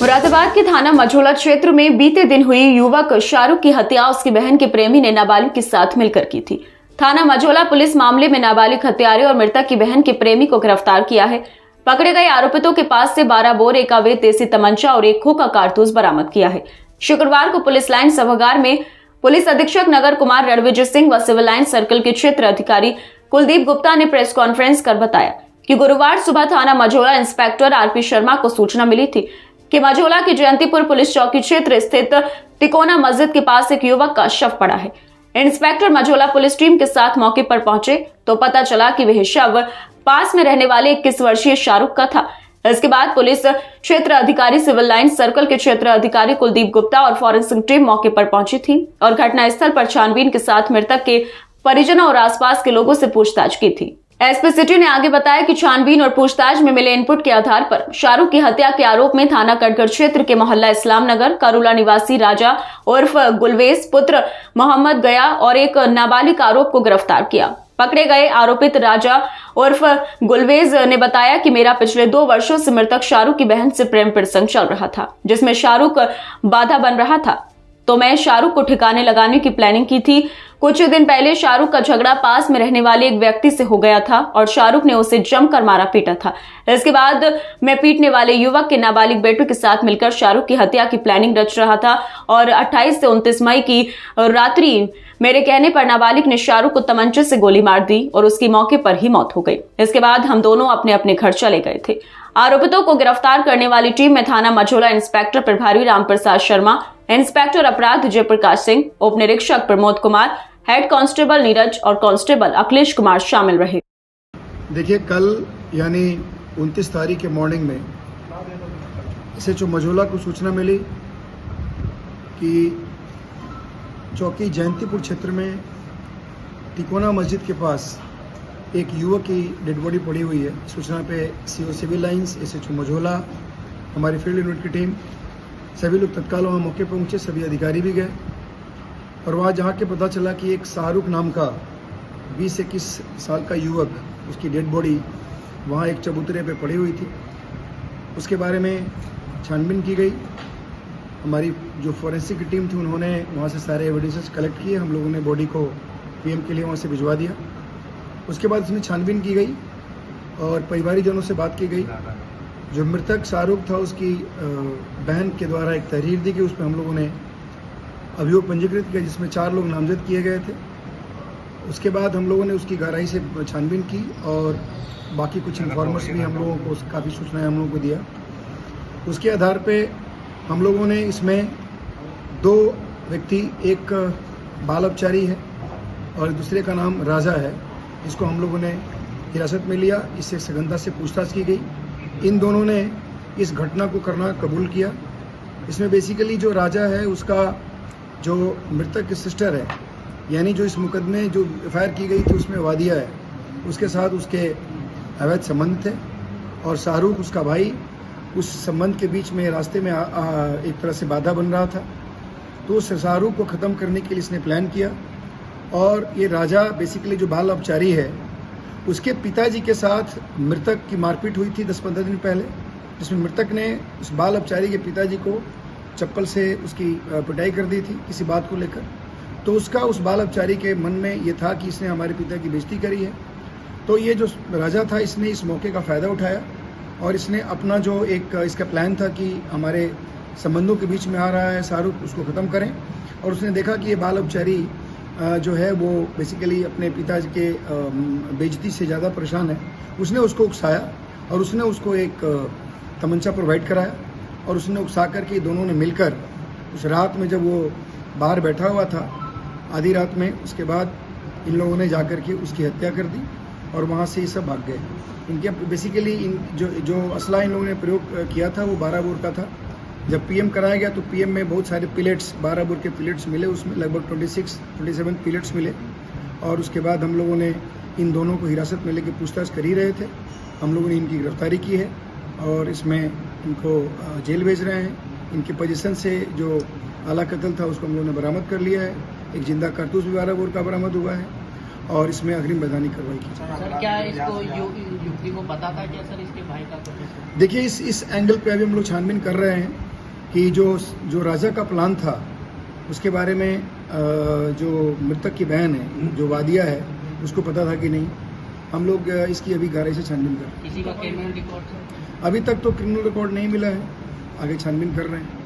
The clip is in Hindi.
मुरादाबाद के थाना मझोला क्षेत्र में बीते दिन हुई युवक शाहरुख की हत्या उसकी बहन के प्रेमी ने नाबालिग के साथ मिलकर की थी। थाना मझोला पुलिस मामले में नाबालिग हत्यारे और मृतक की बहन के प्रेमी को गिरफ्तार किया है। पकड़े गए आरोपितों के पास से 12 बोर एक अवैध देसी तमंचा और एक खोखा कारतूस बरामद किया है। शुक्रवार को पुलिस लाइन सभागार में पुलिस अधीक्षक नगर कुमार रणविजय सिंह व सिविल लाइन सर्कल के क्षेत्र अधिकारी कुलदीप गुप्ता ने प्रेस कॉन्फ्रेंस कर बताया कि गुरुवार सुबह थाना मझोला इंस्पेक्टर आरपी शर्मा को सूचना मिली थी कि मझोला के जयंतीपुर पुलिस चौकी क्षेत्र स्थित तिकोना मस्जिद के पास एक युवक का शव पड़ा है। इंस्पेक्टर मझोला पुलिस टीम के साथ मौके पर पहुंचे तो पता चला कि वह शव पास में रहने वाले 21 वर्षीय शाहरुख का था। इसके बाद पुलिस क्षेत्र अधिकारी सिविल लाइन सर्कल के क्षेत्र अधिकारी कुलदीप गुप्ता और फॉरेंसिक टीम मौके पर पहुंची थी और घटनास्थल पर छानबीन के साथ मृतक के परिजनों और आसपास के लोगों से पूछताछ की थी। एसपी सिटी ने आगे बताया कि छानबीन और पूछताछ में मिले इनपुट के आधार पर शाहरुख की हत्या के आरोप में थाना कटगढ़ क्षेत्र के मोहल्ला इस्लाम नगर करुला निवासी राजा उर्फ गुलवेज पुत्र मोहम्मद गया और एक नाबालिग आरोप को गिरफ्तार किया। पकड़े गए आरोपित राजा उर्फ गुलवेज ने बताया कि मेरा पिछले 2 वर्षों से मृतक शाहरुख की बहन से प्रेम प्रसंग चल रहा था, जिसमें शाहरुख बाधा बन रहा था, तो मैं शाहरुख को ठिकाने लगाने की प्लानिंग की थी। कुछ दिन पहले शाहरुख का झगड़ा पास में रहने वाले एक व्यक्ति से हो गया था और शाहरुख ने उसे जमकर मारा पीटा था। इसके बाद मैं पीटने वाले युवक के नाबालिग बेटे के साथ मिलकर शाहरुख की हत्या की प्लानिंग रच रहा था और 28 से 29 मई की रात्रि मेरे कहने पर नाबालिग ने शाहरुख को तमंचे से गोली मार दी और उसकी मौके पर ही मौत हो गई। इसके बाद हम दोनों अपने अपने घर चले गए थे। आरोपितों को गिरफ्तार करने वाली टीम में थाना मझोला इंस्पेक्टर प्रभारी रामप्रसाद शर्मा, इंस्पेक्टर अपराध जयप्रकाश सिंह, उप निरीक्षक प्रमोद कुमार, हेड कांस्टेबल नीरज और कांस्टेबल अखिलेश कुमार शामिल रहे। देखिए, कल यानी 29 तारीख के मॉर्निंग में एसएचओ मझोला को सूचना मिली कि चौकी जयंतीपुर क्षेत्र में तिकोना मस्जिद के पास एक युवक की डेड बॉडी पड़ी हुई है। सूचना पे CO civil lines, SHO Majhola, हमारी फील्ड यूनिट की टीम, सभी लोग तत्काल वहाँ मौके पर पहुँचे, सभी अधिकारी भी गए और वहाँ जहाँ के पता चला कि एक शाहरुख नाम का 20-21 साल का युवक, उसकी डेड बॉडी वहाँ एक चबूतरे पे पड़ी हुई थी। उसके बारे में छानबीन की गई। हमारी जो फॉरेंसिक की टीम थी उन्होंने वहाँ से सारे एविडेंसेस कलेक्ट किए। हम लोगों ने बॉडी को पीएम के लिए वहाँ से भिजवा दिया। उसके बाद उसमें छानबीन की गई और परिवारजनों से बात की गई। जो मृतक शाहरुख था उसकी बहन के द्वारा एक तहरीर दी गई, उस पर हम लोगों ने अभियोग पंजीकृत किया जिसमें 4 लोग नामजद किए गए थे। उसके बाद हम लोगों ने उसकी गहराई से छानबीन की और बाकी कुछ इन्फॉर्मर्स भी हम लोगों को काफ़ी सूचनाएं हम लोगों को दिया। उसके आधार पे हम लोगों ने इसमें 2 व्यक्ति, एक बाल अपचारी है और दूसरे का नाम राजा है, इसको हम लोगों ने हिरासत में लिया। इससे सघनता से पूछताछ की गई। इन दोनों ने इस घटना को करना कबूल किया। इसमें बेसिकली जो राजा है उसका जो मृतक की सिस्टर है, यानी जो इस मुकदमे जो एफआईआर की गई थी उसमें वादिया है, उसके साथ उसके अवैध संबंध थे और शाहरुख उसका भाई उस संबंध के बीच में रास्ते में एक तरह से बाधा बन रहा था। तो उस शाहरुख को ख़त्म करने के लिए इसने प्लान किया और ये राजा बेसिकली जो बाल अपचारी है उसके पिताजी के साथ मृतक की मारपीट हुई थी 10-15 दिन पहले, जिसमें मृतक ने उस बाल अपचारी के पिताजी को चप्पल से उसकी पिटाई कर दी थी किसी बात को लेकर। तो उसका उस बाल अपचारी के मन में ये था कि इसने हमारे पिता की बेइज्जती करी है। तो ये जो राजा था इसने इस मौके का फ़ायदा उठाया और इसने अपना जो एक इसका प्लान था कि हमारे संबंधों के बीच में आ रहा है शाहरुख, उसको ख़त्म करें। और उसने देखा कि ये बाल अपचारी जो है वो बेसिकली अपने पिताजी के बेइज्जती से ज़्यादा परेशान है। उसने उसको उकसाया और उसने उसको एक तमंचा प्रोवाइड कराया और उसने उकसा करके दोनों ने मिलकर उस रात में जब वो बाहर बैठा हुआ था आधी रात में, उसके बाद इन लोगों ने जाकर के उसकी हत्या कर दी और वहाँ से ये सब भाग गए। इनके बेसिकली जो असला इन लोगों ने प्रयोग किया था वो 12 बोर का था। जब पीएम कराया गया तो पीएम में बहुत सारे पिलेट्स, 12 बोर के पिलेट्स मिले, उसमें लगभग 27 पिलेट्स मिले और उसके बाद हम लोगों ने इन दोनों को हिरासत में लेकर पूछताछ कर ही रहे थे। हम लोगों ने इनकी गिरफ्तारी की है और इसमें इनको जेल भेज रहे हैं। इनके पोजीशन से जो आला कत्ल था उसको हम लोगों ने बरामद कर लिया है। एक जिंदा कारतूस भी 12 बोर का बरामद हुआ है और इसमें अग्रिम वैधानिक कार्रवाई की जाए। सर, क्या इसको युवती को पता था क्या सर इसके भाई का? देखिए, इस एंगल पे अभी हम लोग छानबीन कर रहे हैं कि जो राजा का प्लान था उसके बारे में जो मृतक की बहन है, जो वादिया है, उसको पता था कि नहीं। हम लोग इसकी अभी गहराई से छानबीन कर रहे हैं। किसी का क्रिमिनल रिकॉर्ड है? अभी तक तो क्रिमिनल रिकॉर्ड नहीं मिला है, आगे छानबीन कर रहे हैं।